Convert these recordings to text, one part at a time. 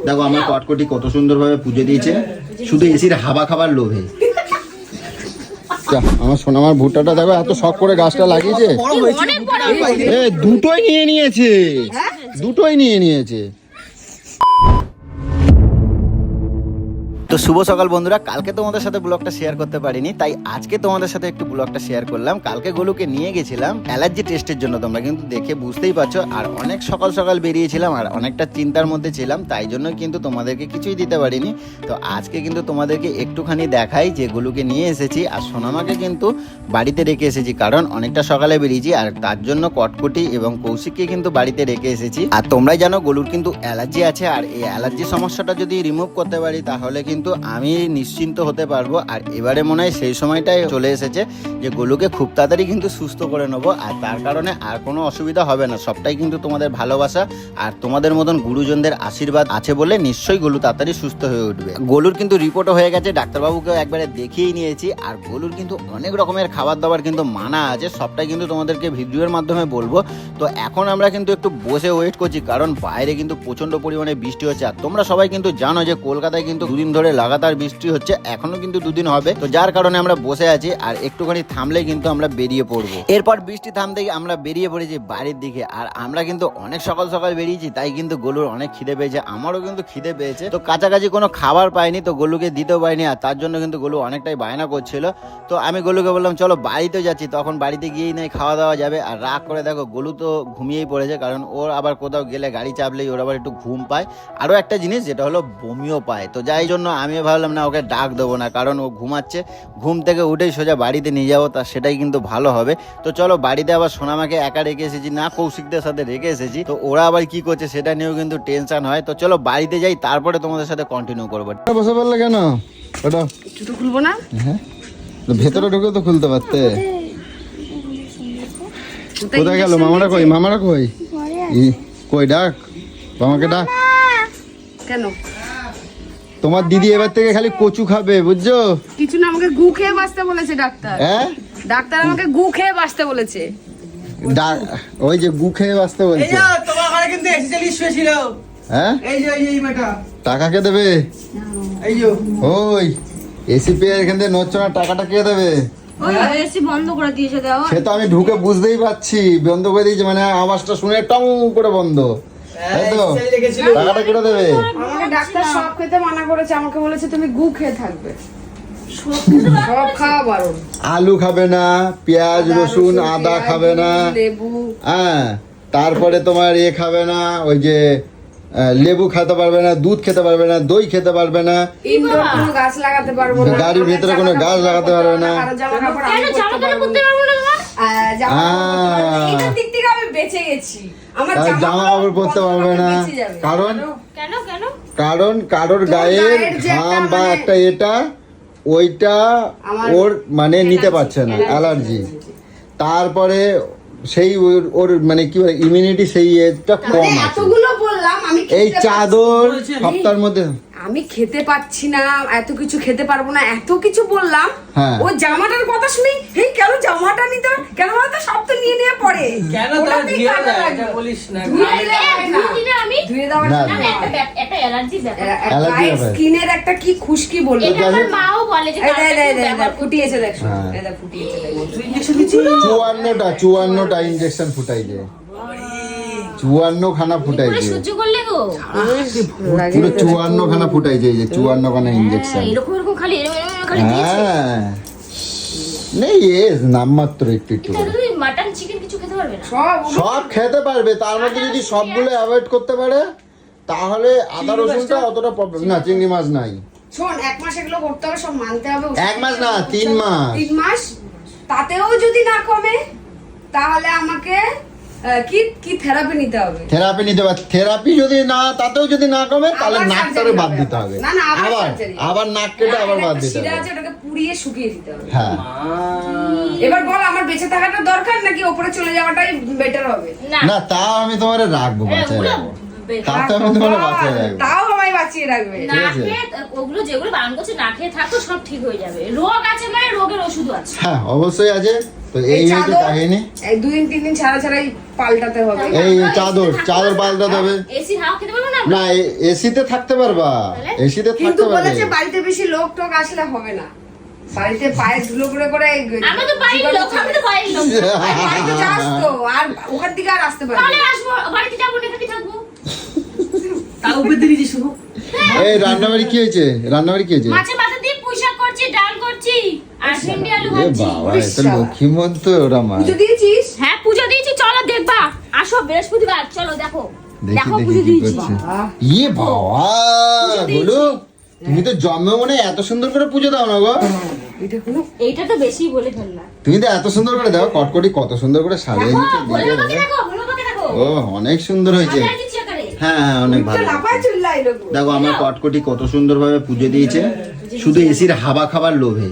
দেখো আমার কটকটি কত সুন্দরভাবে পুজো দিয়েছে, শুধু এসির হাওয়া খাবার লোভে। আমার সোনামার ভুট্টাটা দেখো এত শখ করে গাছটা লাগিয়েছে, দুটোই নিয়ে নিয়েছে, দুটোই নিয়ে নিয়েছে। তো শুভ সকাল বন্ধুরা, কালকে তোমাদের সাথে ব্লগটা শেয়ার করতে পারিনি, তাই আজকে তোমাদের সাথে একটু ব্লগটা শেয়ার করলাম। কালকে গোলুকে নিয়ে গেছিলাম অ্যালার্জি টেস্টের জন্য, তোমরা কিন্তু দেখে বুঝতেই পারছো। আর অনেক সকাল সকাল বেরিয়েছিলাম আর অনেকটা চিন্তার মধ্যে ছিলাম, তাই জন্য কিন্তু তোমাদেরকে কিছুই দিতে পারিনি। তো আজকে কিন্তু তোমাদেরকে একটুখানি দেখাই যে গোলুকে নিয়ে এসেছি আর সোনামাকে কিন্তু বাড়িতে রেখে এসেছি, কারণ অনেকটা সকালে বেরিয়েছি আর তার জন্য কটকটি এবং কৌশিককে কিন্তু বাড়িতে রেখে এসেছি। আর তোমরাই জানো গোলুর কিন্তু অ্যালার্জি আছে, আর এই অ্যালার্জি সমস্যাটা যদি রিমুভ করতে পারি তাহলে কিন্তু আমি নিশ্চিন্ত হতে পারবো। আর এবারে মনে হয় সেই সময়টাই চলে এসেছে যে গোলুকে খুব তাড়াতাড়ি কিন্তু সুস্থ করে নেবো, আর তার কারণে আর কোনো অসুবিধা হবে না। সবটাই কিন্তু তোমাদের ভালোবাসা আর তোমাদের মতন গুরুজনদের আশীর্বাদ আছে বলে নিশ্চয়ই গোলু তাড়াতাড়ি সুস্থ হয়ে উঠবে। গোলুর কিন্তু রিপোর্টও হয়ে গেছে, ডাক্তারবাবুকেও একবারে দেখিয়েই নিয়েছি। আর গোলুর কিন্তু অনেক রকমের খাবার দাবার কিন্তু মানা আছে, সবটাই কিন্তু তোমাদেরকে ভিডিওর মাধ্যমে বলবো। তো এখন আমরা কিন্তু একটু বসে ওয়েট করছি, কারণ বাইরে কিন্তু প্রচন্ড পরিমাণে বৃষ্টি হচ্ছে। আর তোমরা সবাই কিন্তু জানো যে কলকাতায় কিন্তু দুদিন ধরে লাগাতার বৃষ্টি হচ্ছে, এখনো কিন্তু দুদিন হবে। তো যার কারণে আমরা বসে আছি, আর একটুখানি থামলে কিন্তু আমরা বেরিয়ে পড়বো। এরপর বৃষ্টি থামতেই আমরা বেরিয়ে পড়েছি বাড়ির দিকে। আর আমরা কিন্তু অনেক সকাল সকাল বেরিয়েছি, তাই কিন্তু গোলুর অনেক খিদে পেয়েছে, আমারও কিন্তু খিদে পেয়েছে। তো কাছাকাছি কোনো খাবার পাইনি, তো গোলুকে দিতেও পাইনি, আর তার জন্য কিন্তু গোলু অনেকটাই বায়না করছিল। তো আমি গোলুকে বললাম চলো বাড়িতে যাচ্ছি, তখন বাড়িতে গিয়েই নাই খাওয়া দাওয়া যাবে। আর রাগ করে দেখো গোলু তো ঘুমিয়েই পড়েছে, কারণ ওর আবার কোথাও গেলে গাড়ি চাপলেই ওর আবার একটু ঘুম পায়। আরও একটা জিনিস যেটা হলো বমিও পায়। তো যাই জন্য আমিও ভাবলাম না ওকে ডাক দেবো না, কারণ ও ঘুমাচ্ছে, ঘুম থেকে উঠেই সোজা বাড়িতে নিয়ে যাবো, তা সেটাই কিন্তু ভালো হবে। তো চলো বাড়িতে আবার সোনামাকে একা রেখে এসেছি না, কৌশিকদের সাথে রেখে এসেছি। তো ওরা আবার কি করছে সেটা নিয়েও কিন্তু টেনশন হয়। তো চলো বাড়িতে যাই, তারপরে তোমাদের সাথে কন্টিনিউ করবো। বসে পড়লে কেন? ওটা জুতো খুলবো না? হ্যাঁ, ভেতরে ঢুকে তো খুলতে পারতে। কোথায় গেল মামারা? কই মামারা? কই কই ডাক মামাকে, ডাক। কেন? তোমার দিদি এবার থেকে খালি কচু খাবে, বুঝছো? কিছু না, আমাকে গু খেয়ে বাঁচতে বলেছে ডাক্তার। হ্যাঁ, ডাক্তার আমাকে গু খেয়ে বাঁচতে বলেছে। ওই যে গু খেয়ে বাঁচতে বলছে। তোমার ঘরে কিন্তু এসি চালিয়ে শুয়েছিল। হ্যাঁ, এই যে এই মেয়েটা টাকা কে দেবে? এই যে ওই এসি পেয়ে এখান থেকে নড়ছে না, টাকাটা কে দেবে? ওই এসি বন্ধ করে দিয়েছে দেওয়া। সে তো আমি ঢুকে বুঝতেই পারছি, বন্ধ করে দিয়েছে, মানে আওয়াজটা শুনে টং করে বন্ধ, তাই তো? টাকাটা কেটে দেবে? আমাকে ডাক্তার সব খেতে মানা করেছে, আমাকে বলেছে তুমি গু খেয়ে থাকবে, সব খাওয়া বারণ। আলু খাবে না, পেঁয়াজ রসুন আদা খাবে না, লেবু, হ্যাঁ, তারপরে তোমার খাবে না, ওই যে লেবু খেতে পারবে না, দুধ খেতে পারবে না, দই খেতে পারবে না, ইনডোর কোনো গাছ লাগাতে পারবো না, গাড়ির ভিতরে কোনো গাছ লাগাতে পারবে না। জামা কাপড় আমি পরতে পারবো না। এটার দিক থেকে আমি বেঁচে গেছি। আমার জামা কাপড় পরতে পারবে না, কারণ কেন কেন? কারণ কারোর গায়ের ঘাম বা একটা এটা ওইটা ওর মানে নিতে পারছে না, অ্যালার্জি। তারপরে সেই ওর মানে কি বলে ইমিউনিটি সেই এজটা কম আছে। এতগুলো বললাম আমি, এই চাদর সপ্তাহের মধ্যে আমি খেতে পাচ্ছি না, এত কিছু খেতে পারবো না, এত কিছু বললাম। হ্যাঁ, ও জামাটার কথা শুনি, এই কেন জামাটা নিতে, কেন বলতো সব তো নিয়ে নিয়ে পড়ে, কেন তোরা ধুয়ে দেয় এটা বলিস না। ধুয়ে দেওয়া না, না, একটা অ্যালার্জি ব্যাপার। অ্যালার্জি হবে। স্কিনের একটা কি খুশকি বলবো। এটা আমার মাও বলে যে ফুটিয়েছে দেখ, হ্যাঁ। এটা ফুটিয়েছে দেখ। তুই ইনজেকশন দিছিস? 54টা ইনজেকশন ফুটাইছে, 54 খানা ফুটাইছে, সহ্য করলে গো পুরো 54 খানা ফুটাইছে, এই যে 54 খানা ইনজেকশন। এরকম এরকম খালি খালি হ্যাঁ, নেই এস নামমাত্র একটু একটু করে। তুমি মাটন চিকেন কিছু খেতে পারবে না? সব খেতে পারবে, তার মধ্যে যদি সবগুলো অ্যাভয়েড করতে পারে তাহলে আদা রসুনটা অতটা প্রবলেম না। চিংড়ি মাছ নাই, শোন, 1 মাস এগুলো করতে হবে, সব মানতে হবে। 1 মাস না 3 মাস। 3 মাস তাতেও যদি না কমে তাহলে আমাকে কি কি থেরাপি নিতে হবে। থেরাপি নিতে পারে, থেরাপি যদি না তাতেও যদি না কমে তাহলে আবার নাকটারে surgery বাদ হবে। দিতে হবে। না, না, আবার আবার surgery। আবার নাক কেটে আবার বাদ দিতে শিরা হবে। আছে, ওটাকে পুড়িয়ে শুকিয়ে দিতে হবে। হ্যাঁ, এবার বল আমার বেঁচে থাকাটা দরকার নাকি ওপরে চলে যাওয়াটাই বেটার হবে? না তাও আমি তোমারে রাখবো, বাঁচায় রাখবো, তাতে আমি তোমারে বাঁচায় রাখবো। তাও আমায় বাঁচিয়ে বাঁচিয়ে রাখবে। না খেয়ে ওগুলো যেগুলো বারণ করছে না খেয়ে থাকো সব ঠিক হয়ে যাবে। রোগ আছে মানে রোগের ওষুধও আছে। হ্যাঁ অবশ্যই আছে। তো এই হচ্ছে চাদর কাহিনী। এই 2-3 দিন ছাড়াই পাল্টাতে হবে। এই চাদর পাল্টাতে হবে। এসি হাওয়া খেতে পারবো না? না এসিতে থাকতে পারবা, এসিতে কিন্তু থাকতে পারবে। বলেছে বাড়িতে বেশি লোক টোক আসলে হবে না, বাড়িতে পায়ে ধুলো করে করে আমরা তো বাড়ির লোক, আমি তো বাড়ির লোক। বাড়িতে যাস তো, আর ওখান থেকে আর আসতে পারবে তাহলে না। আসবো, বাড়িতে যাবো না, এখানে থাকবো। তাও উপর দিয়ে দিয়েছি শুভ। এই রান্নাবাড়ি কি হয়েছে? রান্নাবাড়ি কি হয়েছে? মাছের মাথা দিয়ে পুঁই শাক করছি, ডাল করছি আর ভিন্ডি আলু এ ভাজছি। বাবা এটা লক্ষ্মীমন্ত ওরা মা। পুজো দিয়েছিস? হ্যাঁ পুজো দিয়েছি, চলো দেখবা। আসো বৃহস্পতিবার, চলো দেখো। দেখি দেখো দেখি পুজো কি দিয়েছি। করছে। ইয়ে বাবা বলো, তুমি তো জন্মে মনে হয় এত সুন্দর করে পুজো দাও না গো। এটা কোনো এইটা তো বেশি বলে ফেললাম। তুমি তো এত সুন্দর করে দাও, কটকটি কত সুন্দর করে সাজিয়ে দেখো, দিচ্ছে বলে দিকে বাবাকে দেখো। দেখো, বলে বাবাকে দেখো। ও অনেক সুন্দর হয়েছে। সাজায় দিচ্ছি আকারে। হ্যাঁ হ্যাঁ অনেক ভালো। লাফায় চুল্লাই লোক। দেখো আমার কটকটি কত সুন্দর ভাবে পুজো দিয়েছে, শুধু এসির হাওয়া খাবার লোভে।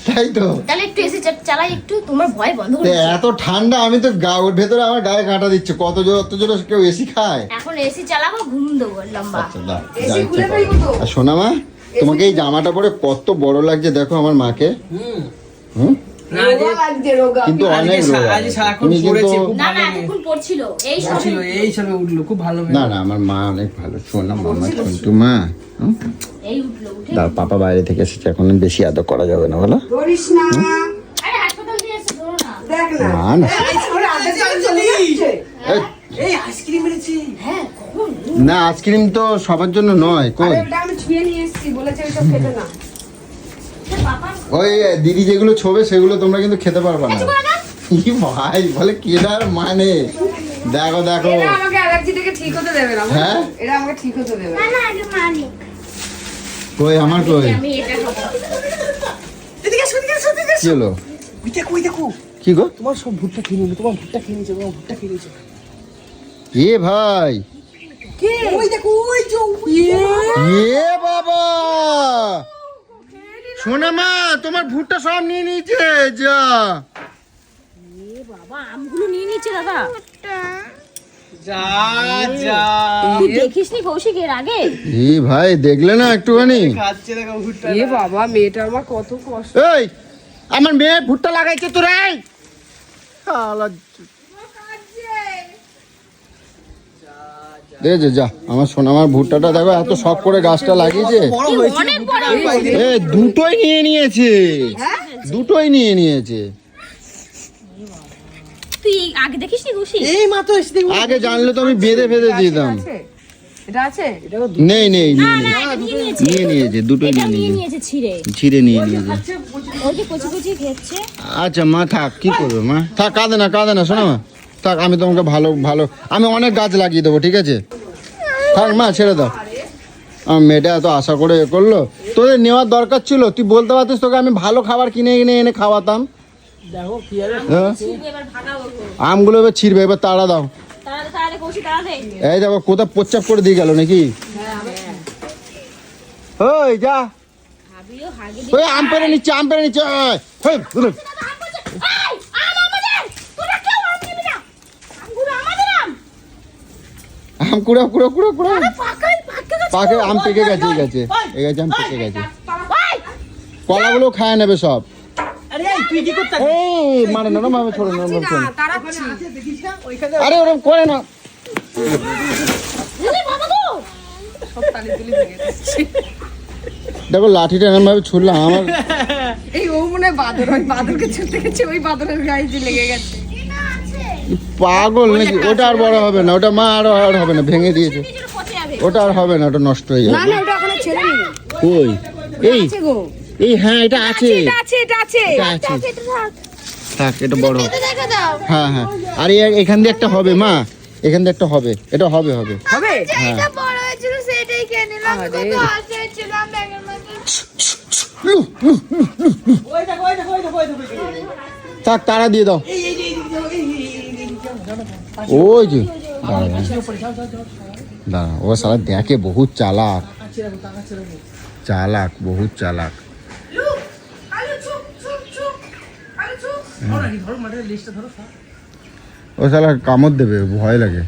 তাই তো। তাহলে একটু এসি চালাই, একটু তোমার ভয় বন্ধ তো করে দিচ্ছি। এত ঠান্ডা, আমি তো গায়ের ভেতরে আমার গায়ে কাঁটা দিচ্ছে। কত জোর অত জোরে কেউ এসি খায়? এখন এসি চালাবো, ঘুম দেবো লম্বা। আচ্ছা দাও, এসি যা ইচ্ছে খুলে করো। ফেলবো তো। আর শোনা মা, তোমাকে এই জামাটা পরে কত বড় লাগছে দেখো আমার মাকে। হুম না যে রোগা লাগছে, রোগা। কিন্তু অনেক রোগা। আজ সারাক্ষণ তুমি কিন্তু পড়েছে, খুব না ভালো না মেয়ে। এতক্ষণ পড়ছিল এই সব। ছিল, এই সবে উঠলো, খুব ভালো মেয়ে। না না আমার মা অনেক ভালো। শোনা মামা চন্টু মা, এই উঠলো, উঠে দাও পাপা বাইরে থেকে এসেছে, এখন বেশি আদর করা যাবে না বলো। ধরিস না, আরে হাসপাতাল দিয়ে এসে ধরো না। দেখ না। না না ওর হাতে জল চলে যাচ্ছে। এই, এই আইসক্রিম মেরেছি। হ্যাঁ কখন? না আইসক্রিম তো সবার জন্য নয়। কই আরে ওটা আমি ছুঁয়ে নিয়ে এসেছি, বলেছে ওইসব খেতে না। বাবা ওই দিদি যেগুলো ছোবে সেগুলো তোমরা কিন্তু খেতে পারবে না। কিছু করে না? কি ভাই বলে কেনার মানে, দেখো দেখো। এটা আমাকে অ্যালার্জি থেকে ঠিক হতে দেবে না, বুঝলি? হ্যাঁ? এটা আমাকে ঠিক হতে দেবে না। না আগে মানি। কই আমার কই আমি এটা খাবো। এদিকে এসো, এদিকে এসো, এদিকে কি হলো? ওই দেখো, ওই দেখো। কি গো? তোমার সব ভুট্টা খেয়ে নিলো, তোমার ভুট্টা খেয়ে নিয়েছে, তোমার ভুট্টা খেয়ে নিয়েছে। এ ভাই, ওই দেখো, ওই যে এ বাবা, শোনা মা তোমার ভুট্টা সব নিয়ে নিয়েছে। যা এ বাবা আমগুলো নিয়ে নিচ্ছে দাদা। যা যা তুই দেখিসনি কৌশিক এর আগে? এ ভাই দেখলে না একটুখানি? খাচ্ছে দেখো ভুট্টা। এ বাবা, মেয়েটা আমার কত কষ্ট। এই আমার মেয়ে ভুট্টা লাগাইছে তোরা। এই শালা দে যে যা, আমার সোনা আমার ভুট্টাটা দেখো এত শখ করে গাছটা লাগিয়েছে। বড় হয়েছে অনেক বড় হয়েছে। এ দুটোই নিয়ে নিয়েছে, দুটোই নিয়ে নিয়েছে। তুই আগে দেখিসনি কৌশিক? এই মা তো এসে দেখো। আগে জানলে তো আমি বেঁধে ফেঁধে দিতাম। আছে? এটা আছে? নেই নেই না নেই না নেই। এটা নিয়ে নিয়েছে। নিয়ে নিয়েছে, দুটোই এটা নিয়ে নিয়ে নিয়েছে, নিয়েছে ছিঁড়ে। ছিঁড়ে নিয়ে নিয়েছে। ওই যে কচি কচি খেচ্ছে। আচ্ছা মা থাক, কি করবে মা, থাক, কাঁদে না শোনো মা, থাক, আমি তোমাকে ভালো ভালো আমি অনেক গাছ লাগিয়ে দেবো, ঠিক আছে? থাক মা, ছেড়ে দাও। আমার মেয়েটা এত আশা করে এ করলো, তোদের নেওয়ার দরকার ছিল, তুই বলতে পারতিস তোকে আমি ভালো খাবার কিনে কিনে এনে খাওয়াতাম। দেখো কি আর হ্যাঁ? ছিঁড়বে এবার ভাগাবো। আমগুলো এবার ছিঁড়বে, এবার তাড়া দাও। তাড়াতাড়ি কৌশিক তাড়া দে। এই দেখো কোথা প্রচ্চাপ করে দিয়ে গেল নাকি? ওই যা, ভাবিও হাগে ওই আম পেরে নিচ্ছে, আম পেরে নিচ্ছে। ওই, ওই, ওই। আম কুড়া কুড়া কুড়া কুড়া, পাকে আম পেকে গেছে, এই গেছে, এই গেছে, আম পেকে গেছে। কলাগুলো খায় নেবে সব। আরে এই তুই কি করতে? এই মানে না মামা, ছোড়ো না, না, তাড়াচ্ছি। দেখিস না ওইখানে আরে ওরকম করে না। সব তালি তুলি ভেঙে দিচ্ছি। দেখো লাঠিটা এরকম ভাবে ছুড়লাম, আমার এই ও মনে হয় বাদর, ওই বাদরকে ছুটতে গেছে, ওই বাদরের গায়ে যে লেগে গেছে। পাগল নাকি? ওটা আর বড় হবে না, ওটা মা আর হবে না, ভেঙে দিয়েছে। ওটা আর হবে না, ওটা নষ্ট হয়ে না যাবে। না, ওটা এখনো ছেড়ে নি। কই এই আছে গো। এই হ্যাঁ এটা আছে, এটা আছে, এটা আছে। এটা আছে। থাক, এটা বড় হবে। হ্যাঁ হ্যাঁ, আর এখান দিয়ে একটা হবে মা, এখান দিয়ে একটা হবে, এটা হবে হবে। হবে? হ্যাঁ বড় হয়েছিল সেটাই খেয়ে নিলাম, আরে। কত আশা ছিলাম ব্যাগের মধ্যে। ওই দেখো, ওই দেখো, ওই দেখো, ওই দেখো, ওই দেখো। থাক, তাড়া দিয়ে দাও। এই এই এই ওই যে দাঁড়া, ও সারা দেখে বহুত চালাক, চালাক, বহুত চালাক। ধরো মাঠের লিস্টটা ধরো। ও সালা কামড় দেবে, ভয় লাগে,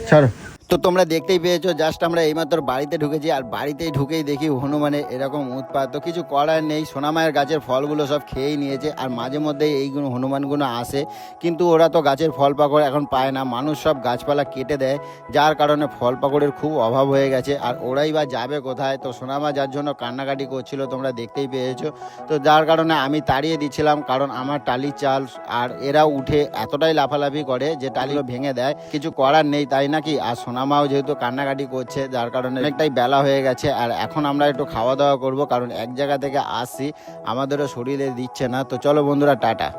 ছাড়ো। তো তোমরা দেখতেই পেয়েছো, জাস্ট আমরা এইমাত্র বাড়িতে ঢুকেছি আর বাড়িতেই ঢুকেই দেখি হনুমানের এরকম উৎপাত। তো কিছু করার নেই, সোনামায়ের গাছের ফলগুলো সব খেয়েই নিয়েছে আর মাঝে মধ্যে এইগুলো হনুমানগুলো আসে, কিন্তু ওরা তো গাছের ফল পাকড় এখন পায় না, মানুষ সব গাছপালা কেটে দেয়, যার কারণে ফল পাকড়ের খুব অভাব হয়ে গেছে। আর ওরাই বা যাবে কোথায়? তো সোনামা যার জন্য কান্নাকাটি করছিল তোমরা দেখতেই পেয়েছো। তো যার কারণে আমি তাড়িয়ে দিচ্ছিলাম, কারণ আমার টালির চাল আর এরা উঠে এতটাই লাফালাফি করে যে টালিগুলো ভেঙে দেয়। কিছু করার নেই, তাই নাকি? আর সোনামাও যেহেতু কান্নাকাটি করছে, যার কারণে অনেকটাই বেলা হয়ে গেছে। আর এখন আমরা একটু খাওয়া দাওয়া করব, কারণ এক জায়গা থেকে আসছি, আমাদেরও শরীরে দিচ্ছে না। তো চলো বন্ধুরা, টাটা।